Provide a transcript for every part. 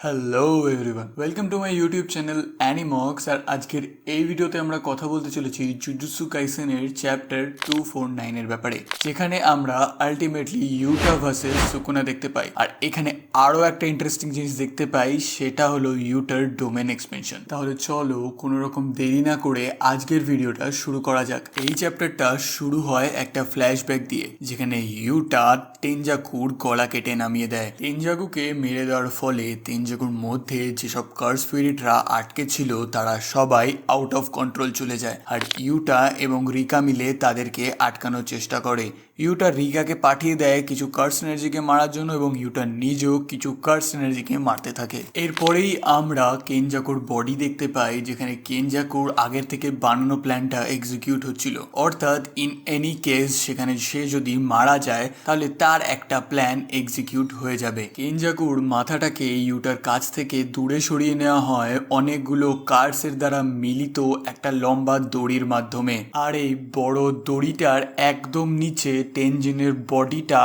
Hello everyone, welcome to my YouTube channel Animox. আর আজকের এই ভিডিওতে আমরা কথা বলতে চলেছি জুজুৎসু কাইসেনের চ্যাপ্টার 249 এর ব্যাপারে, যেখানে আমরা আলটিমেটলি ইউটা ভার্সেস সুকুনা দেখতে পাই। আর এখানে আরও একটা ইন্টারেস্টিং জিনিস দেখতে পাই, সেটা হলো ইউটার ডোমেন এক্সপেনশন। তাহলে চলো কোনো রকম দেরি না করে আজকের ভিডিওটা শুরু করা যাক। এই চ্যাপ্টারটা শুরু হয় একটা ফ্ল্যাশব্যাক দিয়ে, যেখানে ইউটা টেনজাকুর গলা কেটে নামিয়ে দেয়। টেনজাকুকে মেরে দেওয়ার ফলে টেনজাকুর মধ্যে যেসব কার্স স্পিরিটরা আটকে ছিল তারা সবাই আউট অফ কন্ট্রোল চলে যায়। আর ইউটা এবং রিকা মিলে তাদেরকে আটকানোর চেষ্টা করে। ইউটা রিকাকে পাঠিয়ে দেয় কিছু কার্স এনার্জিকে মারার জন্য, এবং ইউটা নিজেও কিছু কার্স এনার্জিকে মারতে থাকে। এরপরেই আমরা কেনজাকুর বডি দেখতে পাই, যেখানে কেনজাকুর আগের থেকে বানানো প্ল্যানটা এক্সিকিউট হচ্ছিল। অর্থাৎ ইন এনি কেস সেখানে সে যদি মারা যায় তাহলে তার একটা প্ল্যান এক্সিকিউট হয়ে যাবে। কেনজাকুর মাথাটাকে ইউটার কাছ থেকে দূরে সরিয়ে নেওয়া হয় অনেকগুলো কার্সের দ্বারা মিলিত একটা লম্বা দড়ির মাধ্যমে। আর এই বড় দড়িটার একদম নিচে টেনজিনের বডিটা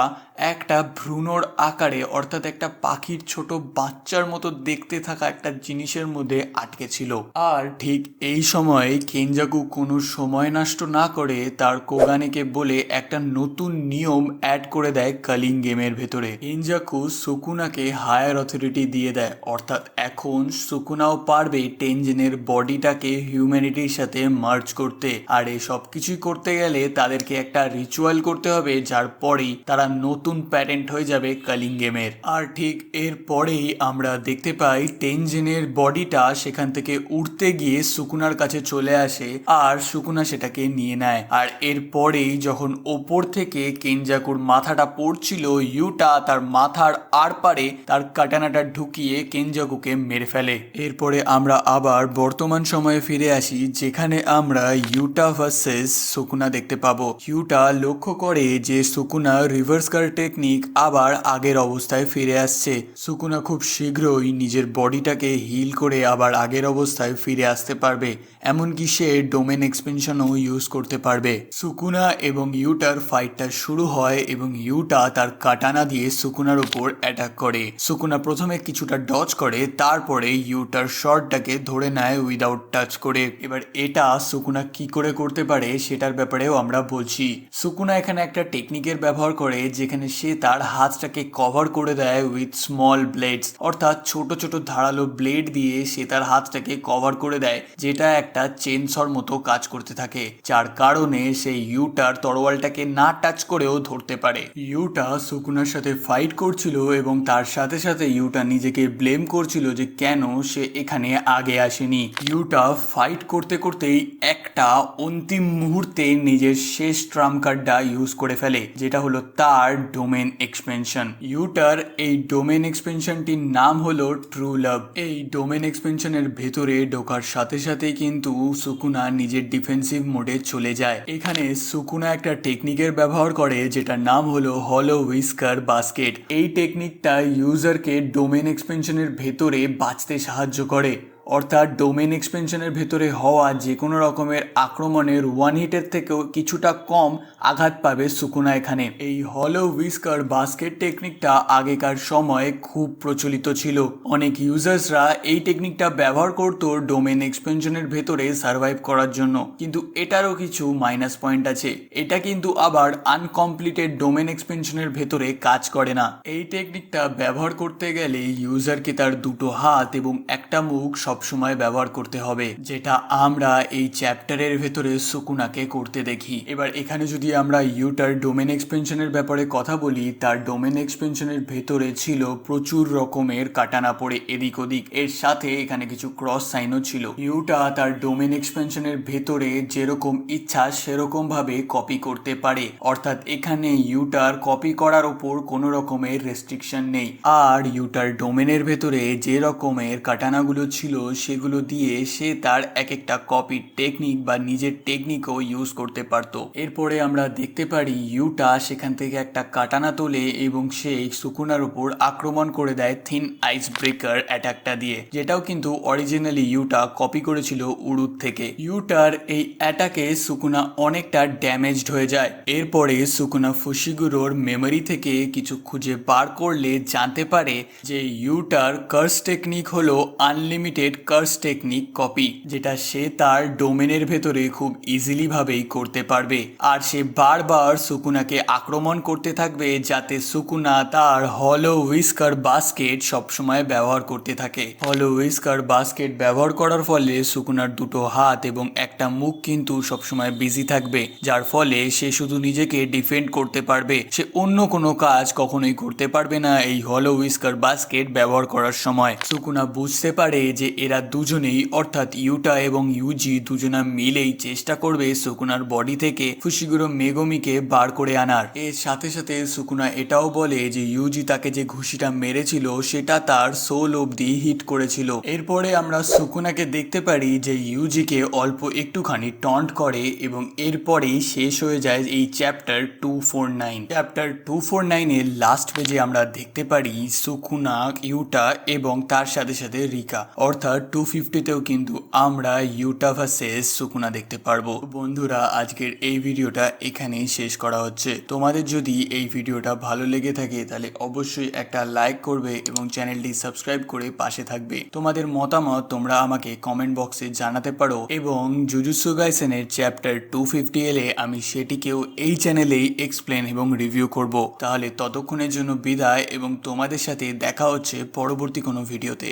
একটা ভ্রূণর আকারে, অর্থাৎ একটা পাখির ছোট বাচ্চার মতো দেখতে থাকা একটা জিনিসের মধ্যে আটকে ছিল। আর ঠিক এই সময় কেনজাকু কোনো সময় নষ্ট না করে তার কোগানেকে বলে একটা নতুন নিয়ম অ্যাড করে দেয় কালিং গেমের ভেতরে। কেনজাকু সুকুনাকে হায়ার অথরিটি দিয়ে দেয়, অর্থাৎ এখন সুকুনাও পারবে টেনজিনের বডিটাকে হিউম্যানিটির সাথে মার্জ করতে। আর এই সব কিছুই করতে গেলে তাদেরকে একটা রিচুয়াল করতে হবে, যার পরেই তারা নতুন প্যারেন্ট হয়ে যাবে কালিং গেমের। আর ঠিক এর পরেই আমরা দেখতে পাই টেনজিনের বডিটা সেখান থেকে উড়তে গিয়ে সুকুনার কাছে চলে আসে, আর সুকুনা সেটাকে নিয়ে নেয়। আর এর পরেই যখন ওপর থেকে কেনজাকুর মাথাটা পড়ছিল, ইউটা তার মাথার আর পারে তার কাটানাটা ঢুকিয়ে কেনজাকুকে মেরে ফেলে। এরপরে আমরা আবার বর্তমান সময়ে ফিরে আসি, যেখানে আমরা ইউটা ভার্সেস সুকুনা দেখতে পাবো। ইউটা লক্ষ্য করে যে সুকুনা রিভার্স কার টেকনিক আবার আগের অবস্থায় ফিরে আসছে। সুকুনা খুব শীঘ্রই নিজের বডিটাকে হিল করে আবার আগের অবস্থায় ফিরে আসতে পারবে, এমনকি সে ডোমেন এক্সপেনশনও ইউজ করতে পারবে। সুকুনা এবং ইউটার ফাইটটা শুরু হয় এবং ইউটা তার কাটানা দিয়ে সুকুনার উপর অ্যাটাক করে। সুকুনা প্রথমে কিছুটা ডজ করে, তারপরে ইউটার শটটাকে ধরে নেয় উইদাউট টাচ করে। এবার এটা সুকুনা কি করে করতে পারে সেটার ব্যাপারেও আমরা বলছি। সুকুনা এখানে একটা টেকনিকের ব্যবহার করে, যেখানে সে তার হাতটাকে কভার করে দেয় উইথ স্মল ব্লেডস, অর্থাৎ ছোট ছোট ধারালো ব্লেড দিয়ে সে তার হাতটাকে কভার করে দেয়, যেটা একটা চেনসর মতো কাজ করতে থাকে, যার কারণে সে ইউটার তরোয়ালটাকে না টাচ করেও ধরতে পারে। ইউটা সুকুনার সাথে ফাইট করছিল এবং তার সাথে সাথে ইউটা নিজেকে ব্লেম করছিল যে কেন সে এখানে আগে আসেনি। ইউটা ফাইট করতে করতেই একটা অন্তিম মুহূর্তে নিজের শেষ ট্রাম্প কার্ডটা ইউজ করে ফেলে, যেটা হলো তার ডোমেন এক্সপেনশন। ইউটার এই ডোমেন এক্সপেনশনটির নাম হলো ট্রু লাভ। এই ডোমেন এক্সপেনশনের ভেতরে ঢোকার সাথে সাথেই কিন্তু সুকুনা নিজের ডিফেন্সিভ মোডে চলে যায়। এখানে সুকুনা একটা টেকনিকের ব্যবহার করে, যেটার নাম হলো হলো হুইস্কার বাস্কেট। এই টেকনিকটা ইউজারকে ডোমেন এক্সপেনশনের ভেতরে বাঁচতে সাহায্য করে, অর্থাৎ ডোমেন এক্সপেনশনের ভেতরে হওয়া যে কোনো রকমের আক্রমণের ওয়ান হিটের থেকেও কিছুটা কম আঘাত পাবে সুকুনা এখানে। এই হলো হুইস্কার বাস্কেট টেকনিকটা আগেকার সময়ে খুব প্রচলিত ছিল। অনেক ইউজার্সরা এই টেকনিকটা ব্যবহার করতো ডোমেন এক্সপেনশনের ভেতরে সার্ভাইভ করার জন্য, কিন্তু এটারও কিছু মাইনাস পয়েন্ট আছে। এটা কিন্তু আবার আনকমপ্লিটেড ডোমেন এক্সপেনশনের ভেতরে কাজ করে না। এই টেকনিকটা ব্যবহার করতে গেলে ইউজারকে তার দুটো হাত এবং একটা মুখ সবসময় ব্যবহার করতে হবে, যেটা আমরা এই চ্যাপ্টারের ভেতরে সুকুনাকে করতে দেখি। এবার এখানে যদি আমরা ইউটার ডোমেন এক্সপেনশনের ব্যাপারে কথা বলি, তার ডোমেন এক্সপেনশনের ভেতরে ছিল প্রচুর রকমের কাটানা পড়ে এদিক ওদিক, এর সাথে এখানে কিছু ক্রস সাইনও ছিল। ইউটা তার ডোমেন এক্সপেনশনের ভেতরে যেরকম ইচ্ছা সেরকম ভাবে কপি করতে পারে, অর্থাৎ এখানে ইউটার কপি করার উপর কোনো রকমের রেস্ট্রিকশন নেই। আর ইউটার ডোমেনের ভেতরে যে রকমের কাটানাগুলো ছিল সেগুলো দিয়ে সে তার এক একটা কপির টেকনিক বা নিজের টেকনিকও ইউজ করতে পারতো। এরপরে আমরা দেখতে পারি ইউটা সেখান থেকে একটা কাটানা তোলে এবং সে সুকুনার উপর আক্রমণ করে দেয় থিন আইস ব্রেকার অ্যাটাকটা দিয়ে, যেটাও কিন্তু অরিজিনালি ইউটা কপি করেছিল উরুর থেকে। ইউটার এই অ্যাটাকে সুকুনা অনেকটা ড্যামেজড হয়ে যায়। এরপরে সুকুনা ফুশিগুরোর মেমোরি থেকে কিছু খুঁজে বার করলে জানতে পারে যে ইউটার কার্স টেকনিক হলো আনলিমিটেড কার্স টেকনিক কপি, যেটা সে তার ডোমেনের ভেতরে খুব ইজিলি ভাবেই করতে পারবে। আর সে বারবার সুকুনাকে আক্রমণ করতে থাকবে যাতে সুকুনা তার হলো হুইস্কার বাস্কেট সবসময় ব্যবহার করতে থাকে। হলো হুইস্কার বাস্কেট ব্যবহার করার ফলে সুকুনার দুটো হাত এবং একটা মুখ কিন্তু সবসময় বিজি থাকবে, যার ফলে সে শুধু নিজেকে ডিফেন্ড করতে পারবে। সে অন্য কোনো কাজ কখনোই করতে পারবে না এই হলো হুইস্কার বাস্কেট ব্যবহার করার সময়। সুকুনা বুঝতে পারে যে এরা দুজনেই অর্থাৎ ইউটা এবং ইউজি দুজনা মিলেই চেষ্টা করবে সুকুনার বডি থেকে ফুশিগুরো মেগুমিকে বার করে আনার। এর সাথে সাথে সুকুনা এটাও বলে যে ইউজি তাকে যে ঘুষিটা মেরেছিল সেটা তার সোল অবধি হিট করেছিল। এরপরে আমরা সুকুনাকে দেখতে পারি যে ইউজিকে অল্প একটুখানি টন্ট করে এবং এরপরেই শেষ হয়ে যায় এই চ্যাপ্টার 249। চ্যাপ্টার 249 এর লাস্ট পেজে আমরা দেখতে পারি সুকুনা, ইউটা এবং তার সাথে সাথে রিকা, অর্থাৎ 250তেও কিন্তু আমরা ইউটা ভার্সেস সুকুনা দেখতে পারবো। বন্ধুরা, আজকের এই ভিডিওটা এখানেই শেষ করা হচ্ছে। তোমাদের যদি এই ভিডিওটা ভালো লেগে থাকে তাহলে অবশ্যই একটা লাইক করবে এবং চ্যানেলটি সাবস্ক্রাইব করে পাশে থাকবে। তোমাদের মতামত তোমরা আমাকে কমেন্ট বক্সে জানাতে পারো এবং জুজুৎসু কাইসেনের চ্যাপ্টার 250 এলে আমি সেটিকেও এই চ্যানেলেই এক্সপ্লেন এবং রিভিউ করব। তাহলে ততক্ষণের জন্য বিদায় এবং তোমাদের সাথে দেখা হচ্ছে পরবর্তী কোনো ভিডিওতে।